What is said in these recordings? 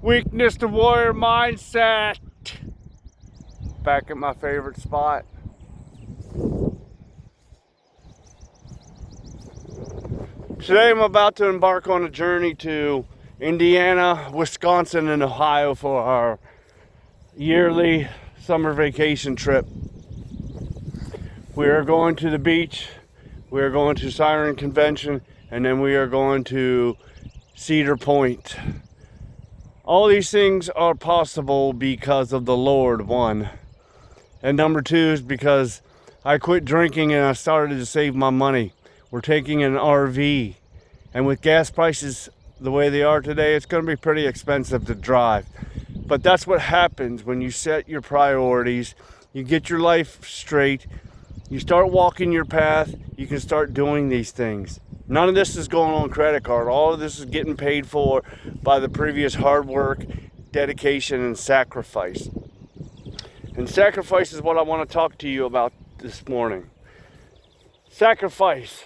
Weakness to warrior mindset. Back at my favorite spot. Today I'm about to embark on a journey to Indiana, Wisconsin, and Ohio for our yearly summer vacation trip. We are going to the beach, we are going to Siren Convention, and then we are going to Cedar Point. All these things are possible because of the Lord, one. And number two is because I quit drinking and I started to save my money. We're taking an RV. And with gas prices the way they are today, it's going to be pretty expensive to drive. But that's what happens when you set your priorities, you get your life straight, you start walking your path, you can start doing these things. None of this is going on credit card. All of this is getting paid for by the previous hard work, dedication, and sacrifice. And sacrifice is what I want to talk to you about this morning. Sacrifice.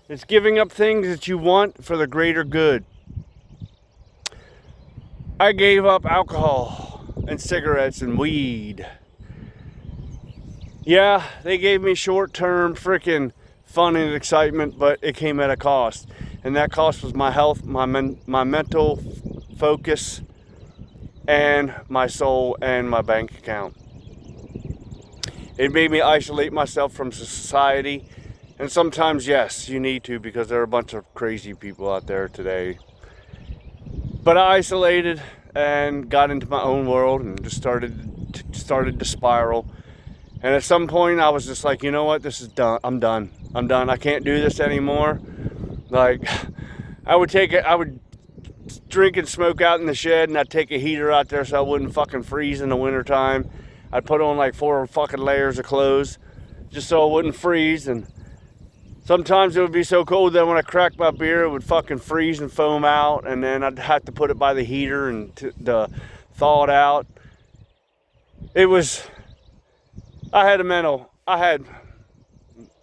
It's giving up things that you want for the greater good. I gave up alcohol and cigarettes and weed. Yeah, they gave me short-term freaking fun and excitement, but it came at a cost. And that cost was my health, my mental focus, and my soul and my bank account. It made me isolate myself from society. And sometimes, yes, you need to, because there are a bunch of crazy people out there today. But I isolated and got into my own world and just started to spiral. And at some point, I was just like, you know what? This is done. I'm done. I can't do this anymore. Like, I would drink and smoke out in the shed, and I'd take a heater out there so I wouldn't fucking freeze in the wintertime. I'd put on like 4 fucking layers of clothes just so I wouldn't freeze. And sometimes it would be so cold that when I cracked my beer, it would fucking freeze and foam out. And then I'd have to put it by the heater and to thaw it out.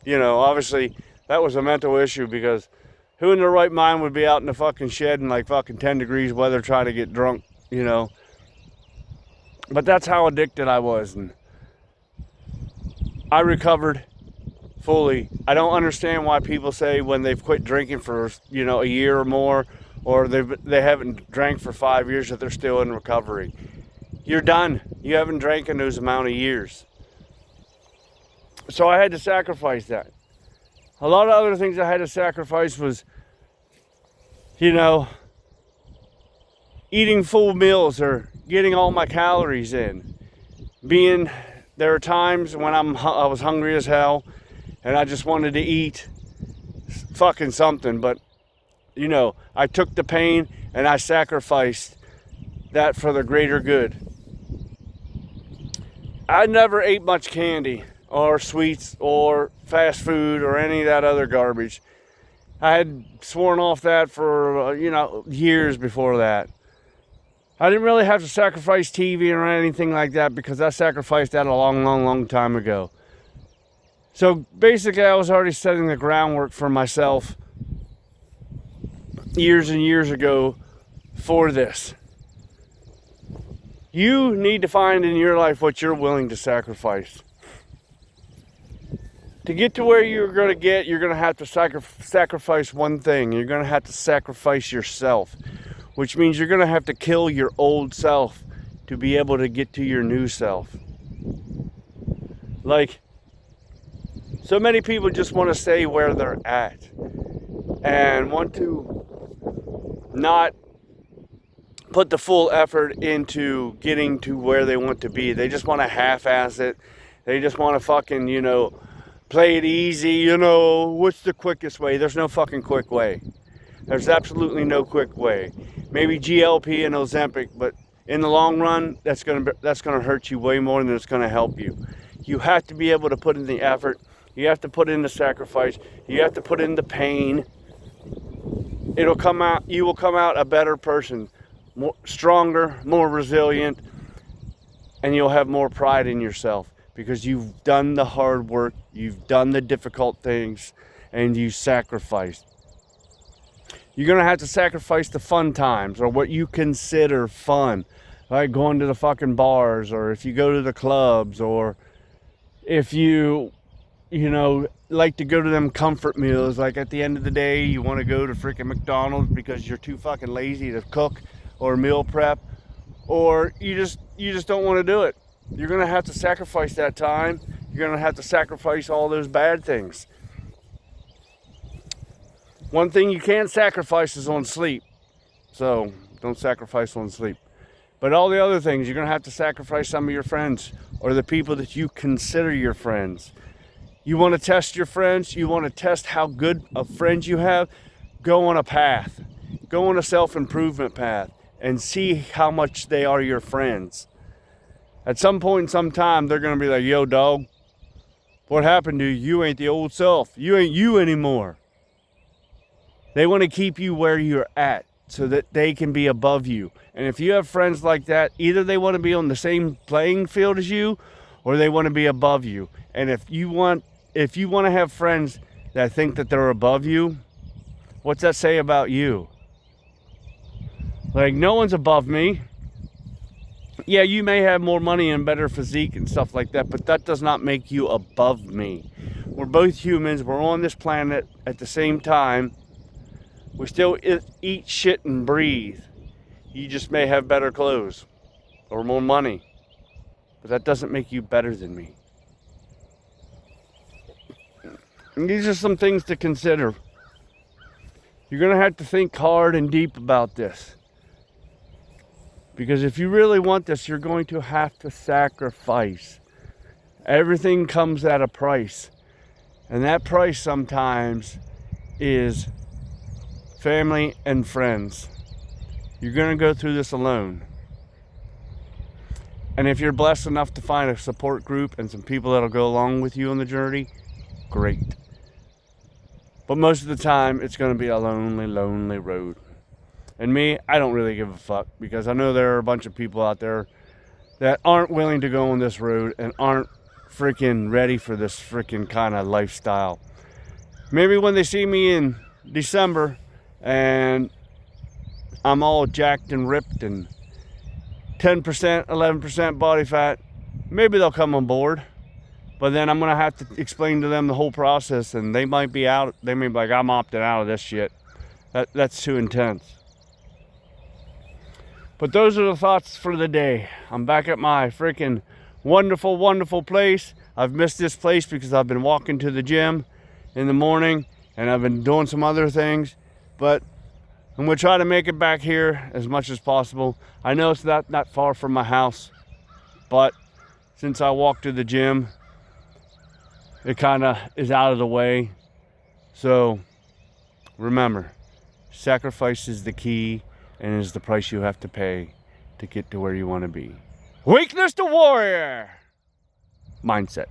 Obviously that was a mental issue, because who in their right mind would be out in the fucking shed in like fucking 10 degrees weather trying to get drunk, But that's how addicted I was, and I recovered fully. I don't understand why people say when they've quit drinking for, a year or more, or they haven't drank for 5 years, that they're still in recovery. You're done. You haven't drank in those amount of years. So I had to sacrifice that. A lot of other things I had to sacrifice was, eating full meals or getting all my calories in. There are times when I was hungry as hell and I just wanted to eat fucking something, but I took the pain and I sacrificed that for the greater good. I never ate much candy or sweets or fast food or any of that other garbage. I had sworn off that for, years before that. I didn't really have to sacrifice TV or anything like that, because I sacrificed that a long, long, long time ago. So basically, I was already setting the groundwork for myself years and years ago for this. You need to find in your life what you're willing to sacrifice. To get to where you're going to get, you're going to have to sacrifice one thing. You're going to have to sacrifice yourself, which means you're going to have to kill your old self to be able to get to your new self. Like, so many people just want to stay where they're at and want to not put the full effort into getting to where they want to be. They just want to half-ass it. They just want to fucking, play it easy, what's the quickest way? There's no fucking quick way. There's absolutely no quick way. Maybe GLP and Ozempic, but in the long run, that's gonna hurt you way more than it's gonna help you. You have to be able to put in the effort. You have to put in the sacrifice. You have to put in the pain. You will come out a better person, stronger, more resilient, and you'll have more pride in yourself. Because you've done the hard work, you've done the difficult things, and you sacrificed. You're going to have to sacrifice the fun times, or what you consider fun. Like going to the fucking bars, or if you go to the clubs, or if you like to go to them comfort meals. Like at the end of the day, you want to go to freaking McDonald's because you're too fucking lazy to cook or meal prep, or you just don't want to do it. You're going to have to sacrifice that time. You're going to have to sacrifice all those bad things. One thing you can't sacrifice is on sleep. So don't sacrifice on sleep. But all the other things, you're going to have to sacrifice some of your friends, or the people that you consider your friends. You want to test your friends? You want to test how good of friends you have? Go on a path. Go on a self-improvement path and see how much they are your friends. At some point in some time, they're going to be like, yo, dog, what happened to you? You ain't the old self. You ain't you anymore. They want to keep you where you're at so that they can be above you. And if you have friends like that, either they want to be on the same playing field as you, or they want to be above you. And if you want to have friends that think that they're above you, what's that say about you? Like, no one's above me. Yeah, you may have more money and better physique and stuff like that, but that does not make you above me. We're both humans. We're on this planet at the same time. We still eat shit and breathe. You just may have better clothes or more money, but that doesn't make you better than me. And these are some things to consider. You're going to have to think hard and deep about this. Because if you really want this, you're going to have to sacrifice. Everything comes at a price. And that price sometimes is family and friends. You're going to go through this alone. And if you're blessed enough to find a support group and some people that'll go along with you on the journey, great. But most of the time, it's going to be a lonely, lonely road. And me, I don't really give a fuck, because I know there are a bunch of people out there that aren't willing to go on this road and aren't freaking ready for this freaking kind of lifestyle. Maybe when they see me in December and I'm all jacked and ripped and 10%, 11% body fat, maybe they'll come on board. But then I'm going to have to explain to them the whole process, and they might be out. They may be like, I'm opting out of this shit. That's too intense. But those are the thoughts for the day. I'm back at my freaking wonderful, wonderful place. I've missed this place because I've been walking to the gym in the morning, and I've been doing some other things. But I'm going to try to make it back here as much as possible. I know it's not far from my house, but since I walk to the gym, it kind of is out of the way. So remember, sacrifice is the key and is the price you have to pay to get to where you want to be. Weakness to warrior mindset.